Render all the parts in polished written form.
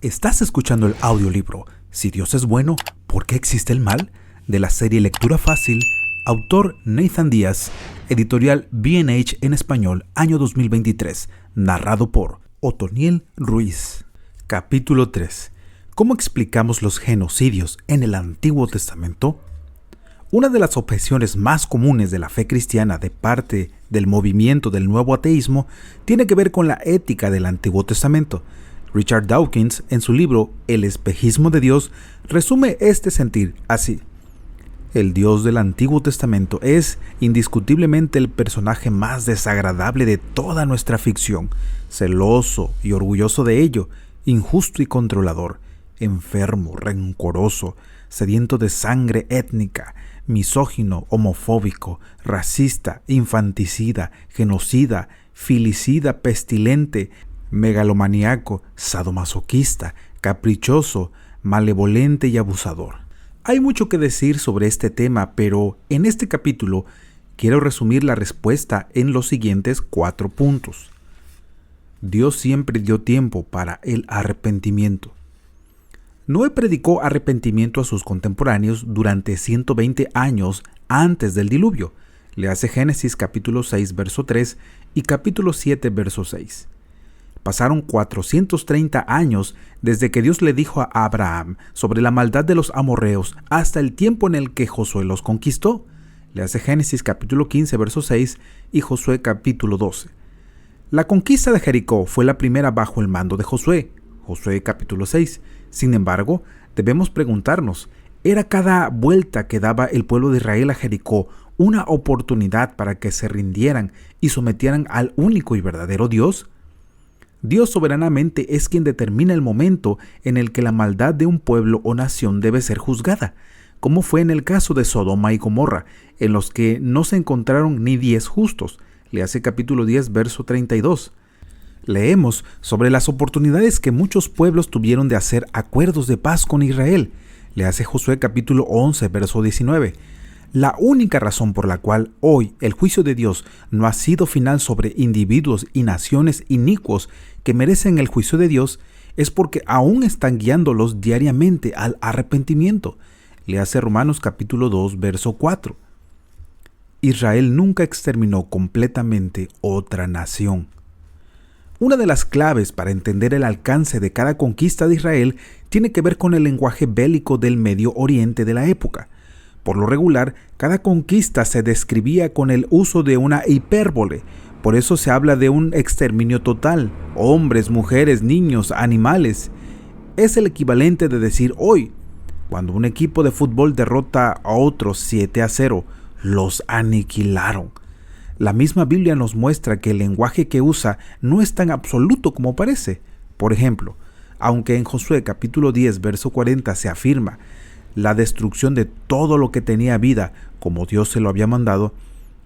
Estás escuchando el audiolibro Si Dios es bueno, ¿por qué existe el mal? De la serie Lectura Fácil, autor Nathan Díaz, editorial B&H en español, año 2023, narrado por Otoniel Ruiz. Capítulo 3. ¿Cómo explicamos los genocidios en el Antiguo Testamento? Una de las objeciones más comunes de la fe cristiana de parte del movimiento del nuevo ateísmo tiene que ver con la ética del Antiguo Testamento. Richard Dawkins, en su libro El espejismo de Dios, resume este sentir así: el Dios del Antiguo Testamento es indiscutiblemente el personaje más desagradable de toda nuestra ficción, celoso y orgulloso de ello, injusto y controlador, enfermo, rencoroso, sediento de sangre étnica, misógino, homofóbico, racista, infanticida, genocida, filicida, pestilente, megalomaníaco, sadomasoquista, caprichoso, malevolente y abusador. Hay mucho que decir sobre este tema, pero en este capítulo quiero resumir la respuesta en los siguientes 4 puntos. Dios siempre dio tiempo para el arrepentimiento. Noé predicó arrepentimiento a sus contemporáneos durante 120 años antes del diluvio. Léase Génesis capítulo 6, verso 3 y capítulo 7, verso 6. Pasaron 430 años desde que Dios le dijo a Abraham sobre la maldad de los amorreos hasta el tiempo en el que Josué los conquistó. Léase Génesis capítulo 15, verso 6 y Josué capítulo 12. La conquista de Jericó fue la primera bajo el mando de Josué. Josué capítulo 6. Sin embargo, debemos preguntarnos, ¿era cada vuelta que daba el pueblo de Israel a Jericó una oportunidad para que se rindieran y sometieran al único y verdadero Dios? Dios soberanamente es quien determina el momento en el que la maldad de un pueblo o nación debe ser juzgada, como fue en el caso de Sodoma y Gomorra, en los que no se encontraron ni 10 justos. Léase capítulo 10, verso 32. Leemos sobre las oportunidades que muchos pueblos tuvieron de hacer acuerdos de paz con Israel. Léase Josué capítulo 11, verso 19. La única razón por la cual hoy el juicio de Dios no ha sido final sobre individuos y naciones inicuos que merecen el juicio de Dios es porque aún están guiándolos diariamente al arrepentimiento. Léase Romanos capítulo 2, verso 4. Israel nunca exterminó completamente otra nación. Una de las claves para entender el alcance de cada conquista de Israel tiene que ver con el lenguaje bélico del Medio Oriente de la época. Por lo regular, cada conquista se describía con el uso de una hipérbole. Por eso se habla de un exterminio total: hombres, mujeres, niños, animales. Es el equivalente de decir hoy, cuando un equipo de fútbol derrota a otro 7-0, los aniquilaron. La misma Biblia nos muestra que el lenguaje que usa no es tan absoluto como parece. Por ejemplo, aunque en Josué capítulo 10, verso 40 se afirma la destrucción de todo lo que tenía vida, como Dios se lo había mandado,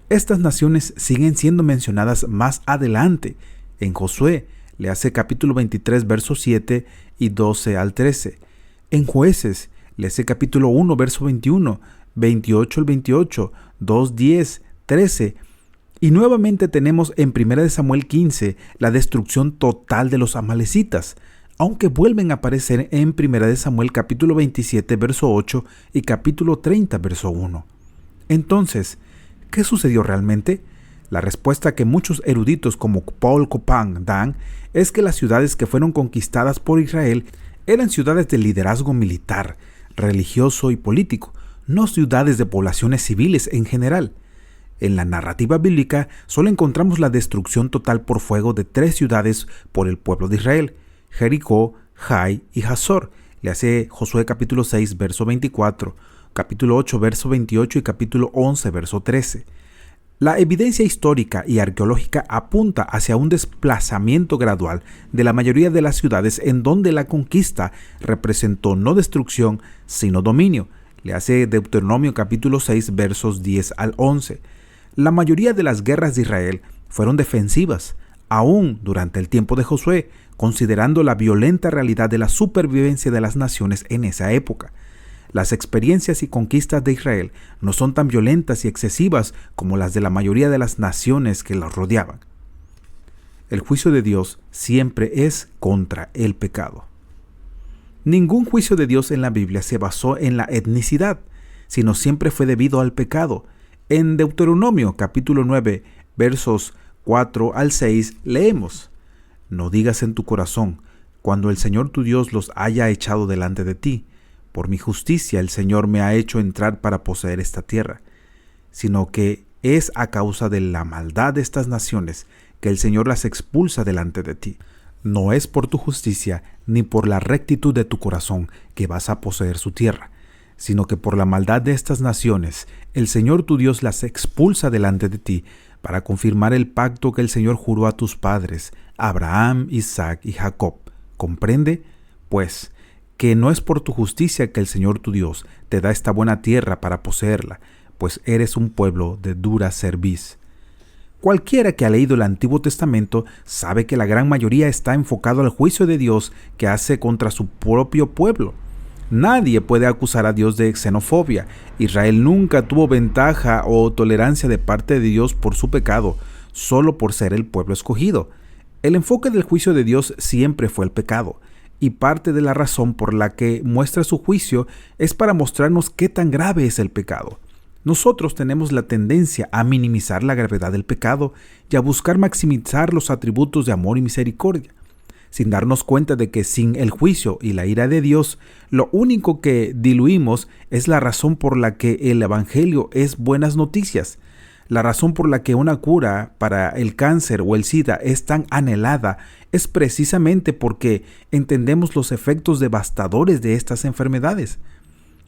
estas naciones siguen siendo mencionadas más adelante. En Josué, léase capítulo 23, versos 7 y 12 al 13. En Jueces, léase capítulo 1, verso 21, 28 al 28, 2, 10, 13. Y nuevamente tenemos en 1 Samuel 15 la destrucción total de los amalecitas, aunque vuelven a aparecer en 1 Samuel capítulo 27, verso 8 y capítulo 30, verso 1. Entonces, ¿qué sucedió realmente? La respuesta que muchos eruditos como Paul Copan dan es que las ciudades que fueron conquistadas por Israel eran ciudades de liderazgo militar, religioso y político, no ciudades de poblaciones civiles en general. En la narrativa bíblica solo encontramos la destrucción total por fuego de 3 ciudades por el pueblo de Israel: Jericó, Jai y Hazor. Léase Josué capítulo 6, verso 24, capítulo 8, verso 28 y capítulo 11, verso 13. La evidencia histórica y arqueológica apunta hacia un desplazamiento gradual de la mayoría de las ciudades en donde la conquista representó no destrucción, sino dominio. Léase Deuteronomio capítulo 6, versos 10 al 11. La mayoría de las guerras de Israel fueron defensivas, aún durante el tiempo de Josué, considerando la violenta realidad de la supervivencia de las naciones en esa época. Las experiencias y conquistas de Israel no son tan violentas y excesivas como las de la mayoría de las naciones que los rodeaban. El juicio de Dios siempre es contra el pecado. Ningún juicio de Dios en la Biblia se basó en la etnicidad, sino siempre fue debido al pecado. En Deuteronomio capítulo 9, versos 4 al 6, leemos: No digas en tu corazón, cuando el Señor tu Dios los haya echado delante de ti, por mi justicia el Señor me ha hecho entrar para poseer esta tierra, sino que es a causa de la maldad de estas naciones que el Señor las expulsa delante de ti. No es por tu justicia ni por la rectitud de tu corazón que vas a poseer su tierra, sino que por la maldad de estas naciones el Señor tu Dios las expulsa delante de ti para confirmar el pacto que el Señor juró a tus padres, Abraham, Isaac y Jacob. ¿Comprende? Pues, que no es por tu justicia que el Señor tu Dios te da esta buena tierra para poseerla, pues eres un pueblo de dura cerviz. Cualquiera que ha leído el Antiguo Testamento sabe que la gran mayoría está enfocado al juicio de Dios que hace contra su propio pueblo. Nadie puede acusar a Dios de xenofobia. Israel nunca tuvo ventaja o tolerancia de parte de Dios por su pecado, solo por ser el pueblo escogido. El enfoque del juicio de Dios siempre fue el pecado, y parte de la razón por la que muestra su juicio es para mostrarnos qué tan grave es el pecado. Nosotros tenemos la tendencia a minimizar la gravedad del pecado y a buscar maximizar los atributos de amor y misericordia, sin darnos cuenta de que sin el juicio y la ira de Dios, lo único que diluimos es la razón por la que el Evangelio es buenas noticias. La razón por la que una cura para el cáncer o el SIDA es tan anhelada es precisamente porque entendemos los efectos devastadores de estas enfermedades.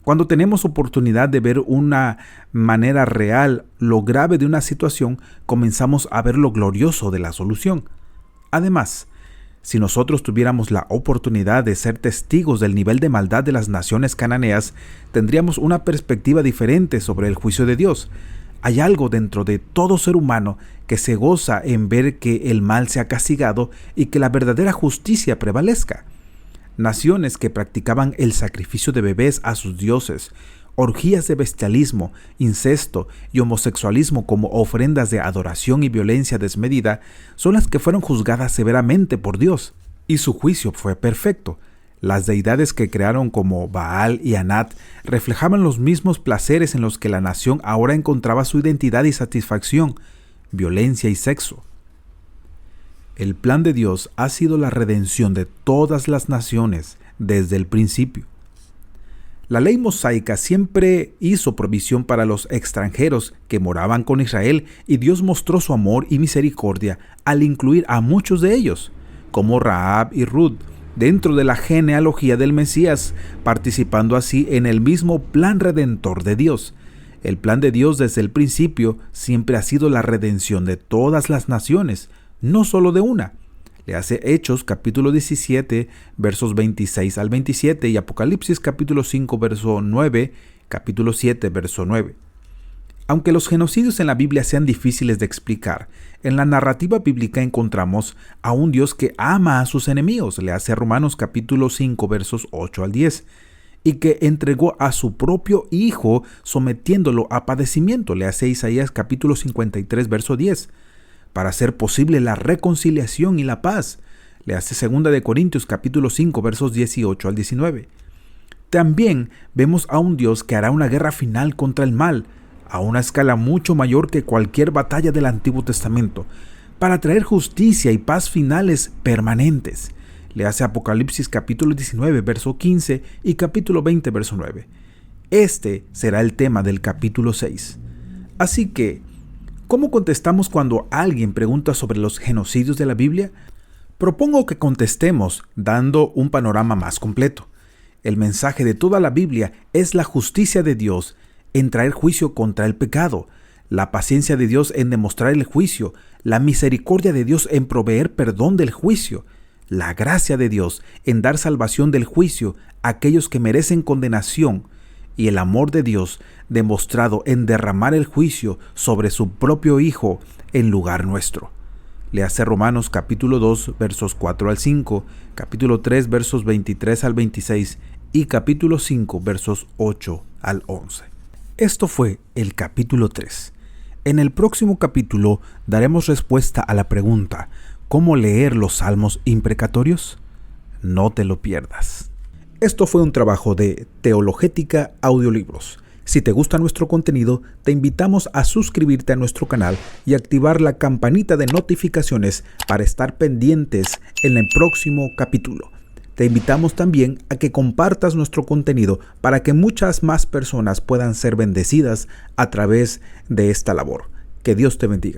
Cuando tenemos oportunidad de ver una manera real lo grave de una situación, comenzamos a ver lo glorioso de la solución. Además, si nosotros tuviéramos la oportunidad de ser testigos del nivel de maldad de las naciones cananeas, tendríamos una perspectiva diferente sobre el juicio de Dios. Hay algo dentro de todo ser humano que se goza en ver que el mal sea castigado y que la verdadera justicia prevalezca. Naciones que practicaban el sacrificio de bebés a sus dioses, orgías de bestialismo, incesto y homosexualismo como ofrendas de adoración y violencia desmedida, son las que fueron juzgadas severamente por Dios, y su juicio fue perfecto. Las deidades que crearon como Baal y Anat reflejaban los mismos placeres en los que la nación ahora encontraba su identidad y satisfacción: violencia y sexo. El plan de Dios ha sido la redención de todas las naciones desde el principio. La ley mosaica siempre hizo provisión para los extranjeros que moraban con Israel, y Dios mostró su amor y misericordia al incluir a muchos de ellos, como Rahab y Ruth, dentro de la genealogía del Mesías, participando así en el mismo plan redentor de Dios. El plan de Dios desde el principio siempre ha sido la redención de todas las naciones, no solo de una. Le hace Hechos capítulo 17 versos 26 al 27 y Apocalipsis capítulo 5 verso 9, capítulo 7 verso 9. Aunque los genocidios en la Biblia sean difíciles de explicar, en la narrativa bíblica encontramos a un Dios que ama a sus enemigos. Le hace Romanos capítulo 5 versos 8 al 10. Y que entregó a su propio Hijo sometiéndolo a padecimiento. Le hace Isaías capítulo 53 verso 10. Para hacer posible la reconciliación y la paz. Le hace 2 de Corintios capítulo 5 versos 18 al 19. También vemos a un Dios que hará una guerra final contra el mal, a una escala mucho mayor que cualquier batalla del Antiguo Testamento, para traer justicia y paz finales permanentes. Le hace Apocalipsis capítulo 19 verso 15 y capítulo 20 verso 9. Este será el tema del capítulo 6. Así que, ¿cómo contestamos cuando alguien pregunta sobre los genocidios de la Biblia? Propongo que contestemos dando un panorama más completo. El mensaje de toda la Biblia es la justicia de Dios en traer juicio contra el pecado, la paciencia de Dios en demostrar el juicio, la misericordia de Dios en proveer perdón del juicio, la gracia de Dios en dar salvación del juicio a aquellos que merecen condenación, y el amor de Dios demostrado en derramar el juicio sobre su propio Hijo en lugar nuestro. Le hace Romanos capítulo 2 versos 4 al 5, capítulo 3 versos 23 al 26 y capítulo 5 versos 8 al 11. Esto fue el capítulo 3. En el próximo capítulo daremos respuesta a la pregunta: ¿cómo leer los salmos imprecatorios? No te lo pierdas. Esto fue un trabajo de Teologética Audiolibros. Si te gusta nuestro contenido, te invitamos a suscribirte a nuestro canal y activar la campanita de notificaciones para estar pendientes en el próximo capítulo. Te invitamos también a que compartas nuestro contenido para que muchas más personas puedan ser bendecidas a través de esta labor. Que Dios te bendiga.